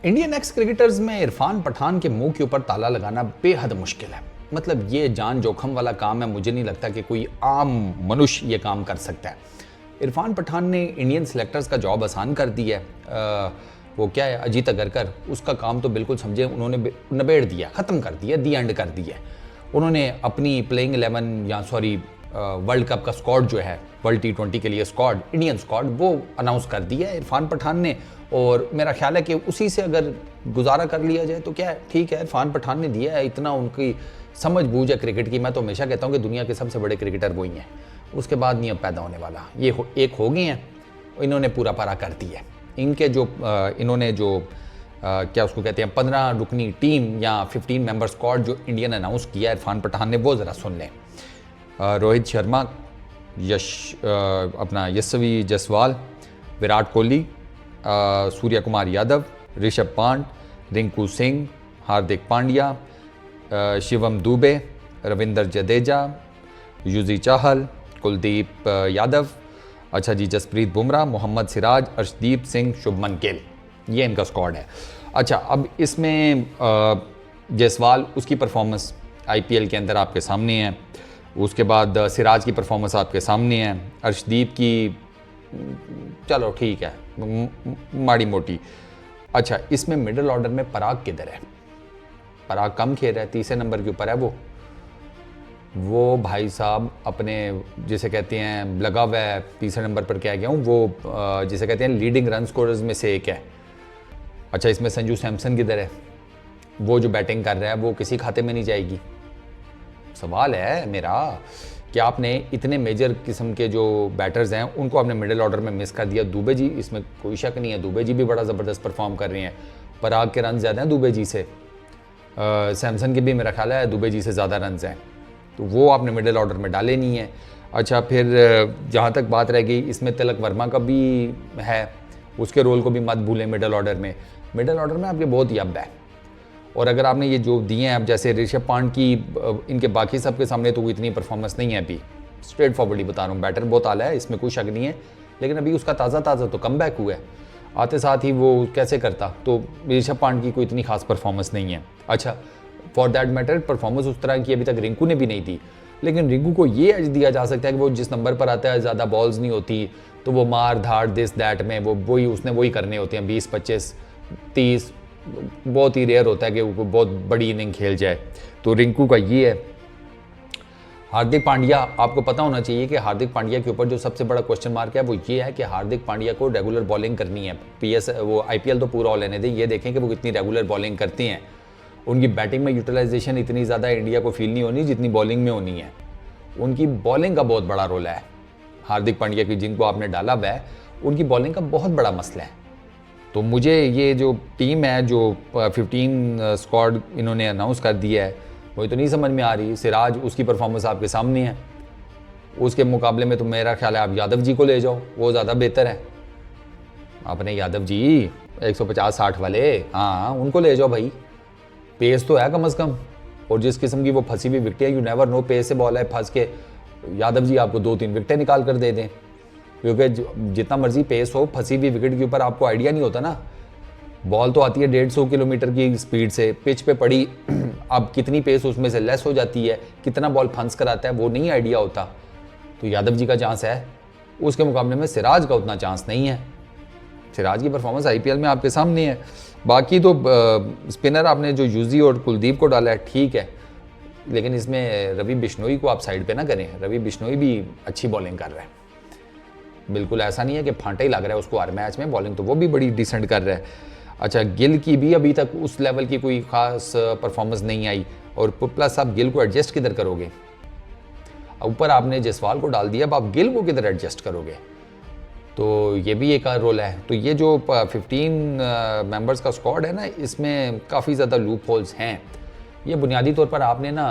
Indian ex cricketers में इरफान पठान के मुंह के ऊपर ताला लगाना बेहद मुश्किल है। मतलब ये जान जोखम वाला काम है, मुझे नहीं लगता कि कोई आम मनुष्य ये काम कर सकता है। इरफान पठान ने इंडियन सेलेक्टर्स का जॉब आसान कर दिया है। वो क्या है, अजीत अगरकर, उसका काम तो बिल्कुल समझे उन्होंने नबेड़ दिया, ख़त्म कर दिया, दी एंड कर दिया। उन्होंने अपनी प्लेइंग 11 या सॉरी वर्ल्ड कप का स्क्वाड जो है, वर्ल्ड T20 के लिए स्क्वाड, इंडियन स्क्वाड, वो अनाउंस कर दिया है इरफान पठान ने। और मेरा ख्याल है कि उसी से अगर गुजारा कर लिया जाए तो क्या है, ठीक है, इरफान पठान ने दिया है, इतना उनकी समझ बूझ है क्रिकेट की। मैं तो हमेशा कहता हूँ कि दुनिया के सबसे बड़े क्रिकेटर वही हैं, उसके बाद नहीं अब पैदा होने वाला। ये एक हो गए हैं, इन्होंने पूरा पारा कर दिया है। इनके जो इन्होंने जो क्या उसको कहते हैं 15 रुकनी टीम या 15 मेंबर स्क्वाड जो इंडियन अनाउंस किया इरफान पठान ने, वो ज़रा सुन लें। रोहित शर्मा, अपना यशस्वी जायसवाल, विराट कोहली, सूर्य कुमार यादव, ऋषभ पंत, रिंकू सिंह, हार्दिक पांड्या, शिवम दुबे, रविंद्र जडेजा, युजी चाहल, कुलदीप यादव, अच्छा जी, जसप्रीत बुमराह, मोहम्मद सिराज, अर्शदीप सिंह, शुभमन गिल, ये इनका स्क्वाड है। अच्छा, अब इसमें जायसवाल, उसकी परफॉर्मेंस IPL के अंदर आपके सामने है। उसके बाद सिराज की परफॉर्मेंस आपके सामने है। अर्शदीप की चलो ठीक है, माड़ी मोटी। अच्छा, इसमें मिडिल ऑर्डर में पराग किधर है? पराग कम खेल रहा है, 30 नंबर के ऊपर है वो भाई साहब अपने जिसे कहते हैं लगा हुआ है, 30 नंबर पर क्या गया हूँ, वो जिसे कहते हैं लीडिंग रन स्कोरर्स में से एक है। अच्छा, इसमें संजू सैमसन किधर है? वो जो बैटिंग कर रहा है वो किसी खाते में नहीं जाएगी। सवाल है मेरा कि आपने इतने मेजर किस्म के जो बैटर्स हैं उनको आपने मिडिल ऑर्डर में मिस कर दिया। दुबे जी, इसमें कोई शक नहीं है, दुबे जी भी बड़ा ज़बरदस्त परफॉर्म कर रहे हैं। पराग के रन ज़्यादा हैं दुबे जी से, सैमसन के भी मेरा ख्याल है दुबे जी से ज़्यादा रन हैं, तो वो आपने मिडिल ऑर्डर में डाले नहीं है। अच्छा, फिर जहाँ तक बात रह गई, इसमें तिलक वर्मा का भी है, उसके रोल को भी मत भूलें मिडिल ऑर्डर में। मिडिल ऑर्डर में आपके बहुत यब है, और अगर आपने ये जो दिए हैं, अब जैसे ऋषभ पंत की, इनके बाकी सब के सामने तो इतनी परफॉर्मेंस नहीं है अभी, स्ट्रेट फॉरवर्ड ही बता रहा हूँ, बैटर बहुत आला है, इसमें कोई शक नहीं है, लेकिन अभी उसका ताज़ा तो कम बैक हुआ है, आते साथ ही वो कैसे करता, तो ऋषभ पंत की कोई इतनी खास परफॉर्मेंस नहीं है। अच्छा, फॉर दैट मैटर परफॉर्मेंस उस तरह की अभी तक रिंकू ने भी नहीं दी, लेकिन रिंकू को ये एज दिया जा सकता है कि वो जिस नंबर पर आता है, ज़्यादा बॉल्स नहीं होती, तो वो मार धाड़ दिस दैट में उसने वही करने होते हैं, 20, 25, 30, बहुत ही रेयर होता है कि वो बहुत बड़ी इनिंग खेल जाए, तो रिंकू का ये है। हार्दिक पांड्या, आपको पता होना चाहिए कि हार्दिक पांड्या के ऊपर जो सबसे बड़ा क्वेश्चन मार्क है वो ये है कि हार्दिक पांड्या को रेगुलर बॉलिंग करनी है। वो IPL तो पूरा और लेने दें, ये देखें कि वो कितनी रेगुलर बॉलिंग करते हैं। उनकी बैटिंग में यूटिलाइजेशन इतनी ज़्यादा इंडिया को फील नहीं होनी जितनी बॉलिंग में होनी है। उनकी बॉलिंग का बहुत बड़ा रोल है हार्दिक पांड्या की, जिनको आपने डाला हुआ है, उनकी बॉलिंग का बहुत बड़ा मसला है। तो मुझे ये जो टीम है, जो 15 स्क्वाड इन्होंने अनाउंस कर दिया है, वही तो नहीं समझ में आ रही। सिराज, उसकी परफॉर्मेंस आपके सामने है, उसके मुकाबले में तो मेरा ख्याल है आप यादव जी को ले जाओ, वो ज़्यादा बेहतर है। आपने यादव जी 150-60 वाले, हाँ उनको ले जाओ भाई, पेस तो है कम अज़ कम, और जिस किस्म की वो फंसी हुई विकटें, यू नेवर नो, पेस से बॉल है, फंस के यादव जी आपको 2-3 विकटें निकाल कर दे दें, क्योंकि जितना मर्जी पेस हो, फंसी हुई विकेट के ऊपर आपको आइडिया नहीं होता ना। बॉल तो आती है 150 किलोमीटर की स्पीड से, पिच पे पड़ी, अब कितनी पेस उसमें से लेस हो जाती है, कितना बॉल फंस कर आता है, वो नहीं आइडिया होता। तो यादव जी का चांस है, उसके मुकाबले में सिराज का उतना चांस नहीं है। सिराज की परफॉर्मेंस IPL में आपके सामने है। बाकी तो स्पिनर आपने जो युजी और कुलदीप को डाला है, ठीक है, लेकिन इसमें रवि बिश्नोई को आप साइड पे ना करें। रवि बिश्नोई भी अच्छी बॉलिंग कर रहा है, बिल्कुल ऐसा नहीं है कि फांटा ही लग रहा है उसको हर मैच में, बॉलिंग तो वो भी बड़ी डिसेंट कर रहा है। अच्छा, गिल की भी अभी तक उस लेवल की कोई ख़ास परफॉर्मेंस नहीं आई, और प्लस आप गिल को एडजस्ट किधर करोगे? ऊपर आपने जायसवाल को डाल दिया, अब आप गिल को किधर एडजस्ट करोगे? तो ये भी एक रोल है। तो ये जो 15 मेंबर्स का स्क्वाड है ना, इसमें काफ़ी ज़्यादा लूप होल्स हैं। ये बुनियादी तौर पर आपने ना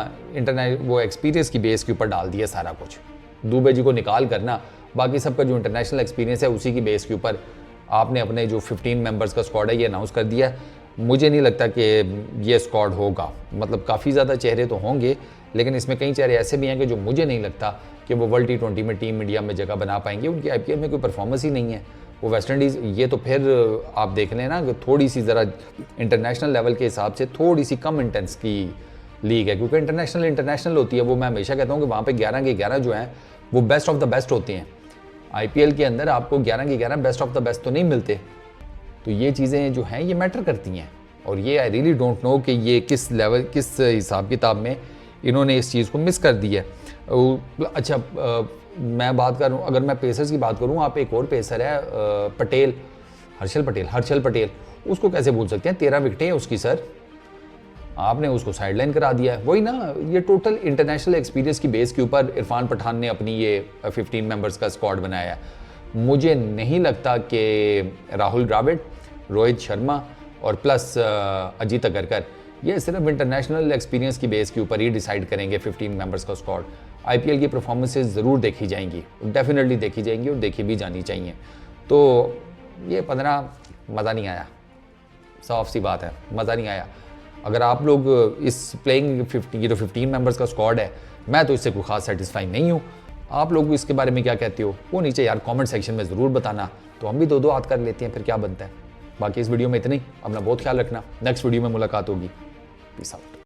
वो एक्सपीरियंस की बेस के ऊपर डाल दिया सारा कुछ। दुबे जी को निकाल करना, बाकी सबका जो इंटरनेशनल एक्सपीरियंस है उसी की बेस के ऊपर आपने अपने जो 15 मेंबर्स का स्क्वाड है ये अनाउंस कर दिया। मुझे नहीं लगता कि ये स्क्वाड होगा, मतलब काफ़ी ज़्यादा चेहरे तो होंगे, लेकिन इसमें कई चेहरे ऐसे भी हैं कि जो मुझे नहीं लगता कि वो वर्ल्ड T20 में टीम इंडिया में जगह बना पाएंगे। उनकी IPL में कोई परफॉर्मेंस ही नहीं है। वो वेस्ट इंडीज़ ये तो फिर आप देख लें ना कि थोड़ी सी ज़रा इंटरनेशनल लेवल के हिसाब से थोड़ी सी कम इंटेंस की लीग है, क्योंकि इंटरनेशनल होती है वो। मैं हमेशा कहता हूँ कि वहाँ पे 11 के 11 जो हैं वो बेस्ट ऑफ द बेस्ट होते हैं। IPL के अंदर आपको 11 के 11 बेस्ट ऑफ द बेस्ट तो नहीं मिलते। तो ये चीज़ें जो हैं ये मैटर करती हैं, और ये आई रियली डोंट नो कि ये किस लेवल, किस हिसाब किताब में इन्होंने इस चीज़ को मिस कर दी है। अच्छा, मैं बात करूँ, अगर मैं पेसर्स की बात करूँ, आप एक और पेसर है पटेल, हर्षल पटेल, उसको कैसे भूल सकते हैं? 13 विकेटें हैं उसकी सर, आपने उसको साइडलाइन करा दिया है। वही ना, ये टोटल इंटरनेशनल एक्सपीरियंस की बेस के ऊपर इरफान पठान ने अपनी ये 15 मेंबर्स का स्क्वाड बनाया है। मुझे नहीं लगता कि राहुल द्रविड़, रोहित शर्मा और प्लस अजीत अगरकर ये सिर्फ इंटरनेशनल एक्सपीरियंस की बेस के ऊपर ही डिसाइड करेंगे 15 मेंबर्स का स्क्वाड। IPL की परफॉर्मेंसेस ज़रूर देखी जाएंगी, डेफिनेटली देखी जाएंगी और देखी भी जानी चाहिए। तो ये 15 मज़ा नहीं आया, साफ सी बात है, मज़ा नहीं आया। अगर आप लोग इस प्लेइंग 15 मेंबर्स का स्क्वाड है, मैं तो इससे कोई खास सेटिस्फाई नहीं हूँ। आप लोग इसके बारे में क्या कहते हो वो नीचे यार कमेंट सेक्शन में ज़रूर बताना, तो हम भी दो हाथ कर लेते हैं, फिर क्या बनता है। बाकी इस वीडियो में इतना ही, अपना बहुत ख्याल रखना, नेक्स्ट वीडियो में मुलाकात होगी। Peace out.